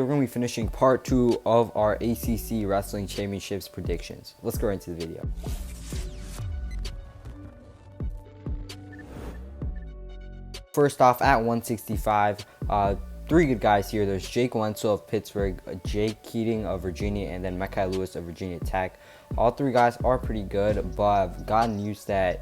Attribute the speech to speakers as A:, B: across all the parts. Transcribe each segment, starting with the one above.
A: We're going to be finishing part 2 of our ACC Wrestling Championships predictions. Let's go right into the video. First off, at 165, three good guys here. There's Jake Wenzel of Pittsburgh, Jake Keating of Virginia, and then Mekhi Lewis of Virginia Tech. All three guys are pretty good, but I've gotten news that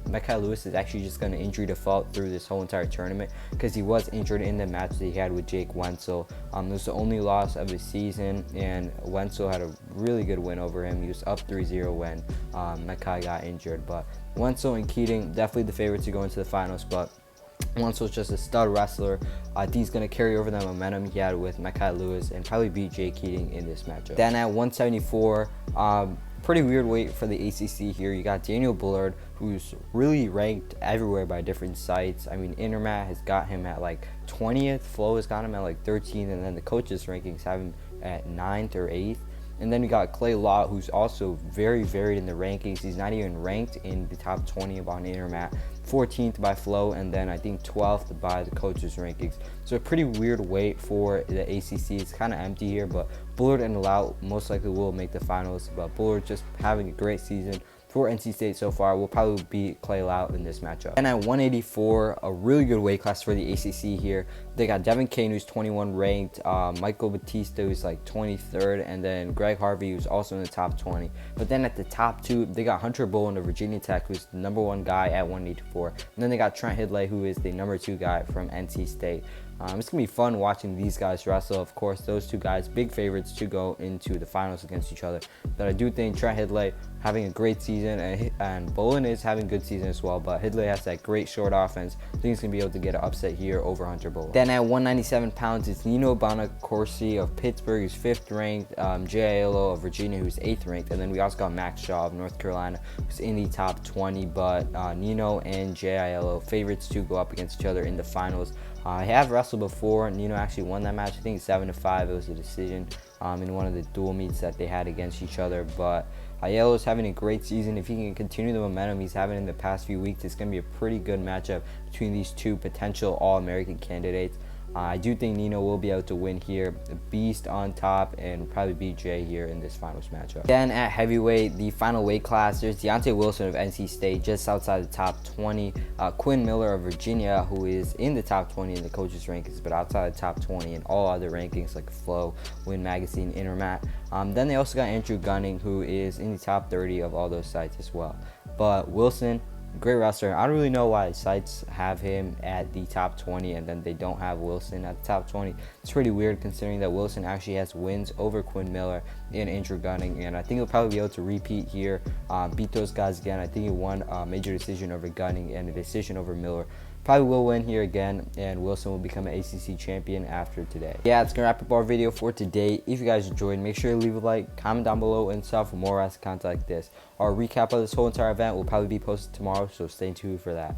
A: Mekhi Lewis is actually just going to injury default through this whole entire tournament because he was injured in the match that he had with Jake Wenzel. It was the only loss of his season, and Wenzel had a really good win over him. He was up 3-0 when Mekhi got injured, but Wenzel and Keating definitely the favorites to go into the finals, but Wenzel's just a stud wrestler. I think he's going to carry over the momentum he had with Mekhi Lewis and probably beat Jake Keating in this matchup. Then at 174, pretty weird weight for the ACC here. You got Daniel Bullard, who's really ranked everywhere by different sites. I mean, Intermat has got him at like 20th, Flow has got him at like 13th, and then the coaches' rankings have him at 9th or 8th. And then you got Clay Law, who's also very varied in the rankings. He's not even ranked in the top 20 on Intermat, 14th by Flow, and then I think 12th by the coaches' rankings. So a pretty weird weight for the ACC. It's kind of empty here, but Bullard and Lau most likely will make the finals. But Bullard just having a great season for NC State so far. Will probably beat Clay Lau in this matchup. And at 184, a really good weight class for the ACC here. They got Devin Kane, who's 21 ranked, Michael Batista, who's like 23rd, and then Greg Harvey, who's also in the top 20. But then at the top 2, they got Hunter Bowen of Virginia Tech, who's the #1 guy at 184. And then they got Trent Hidlay, who is the #2 guy from NC State. It's going to be fun watching these guys wrestle. Of course, those two guys, big favorites to go into the finals against each other. But I do think Trent Hidlay having a great season, and Bowen is having a good season as well. But Hidlay has that great short offense. I think he's going to be able to get an upset here over Hunter Bowen. Then at 197 pounds, it's Nino Bonacorsi of Pittsburgh, who's 5th ranked, Jay Aiello of Virginia, who's 8th ranked. And then we also got Max Shaw of North Carolina, who's in the top 20. But Nino and Jay Aiello, favorites to go up against each other in the finals. I have wrestled before. Nino actually won that match. I think 7-5. It was a decision in one of the dual meets that they had against each other. But Aiello is having a great season. If he can continue the momentum he's having in the past few weeks, it's going to be a pretty good matchup between these two potential All-American candidates. I do think Nino will be able to win here. The Beast on top, and probably beat Jay here in this finals matchup. Then at heavyweight, the final weight class, there's Deontay Wilson of NC State, just outside the top 20. Quinn Miller of Virginia, who is in the top 20 in the coaches' rankings, but outside the top 20 in all other rankings like Flow, Win Magazine, Intermat. Then they also got Andrew Gunning, who is in the top 30 of all those sites as well. But Wilson, great wrestler. I don't really know why sites have him at the top 20 and then they don't have Wilson at the top 20. It's pretty weird considering that Wilson actually has wins over Quinn Miller and Andrew Gunning, and I think he'll probably be able to repeat here, beat those guys again. I think he won a major decision over Gunning and a decision over Miller. Probably will win here again, and Wilson will become an ACC champion after today. Yeah, it's gonna wrap up our video for today. If you guys enjoyed, make sure to leave a like, comment down below, and stuff for more wrestling content like this. Our recap of this whole entire event will probably be posted tomorrow, so stay tuned for that.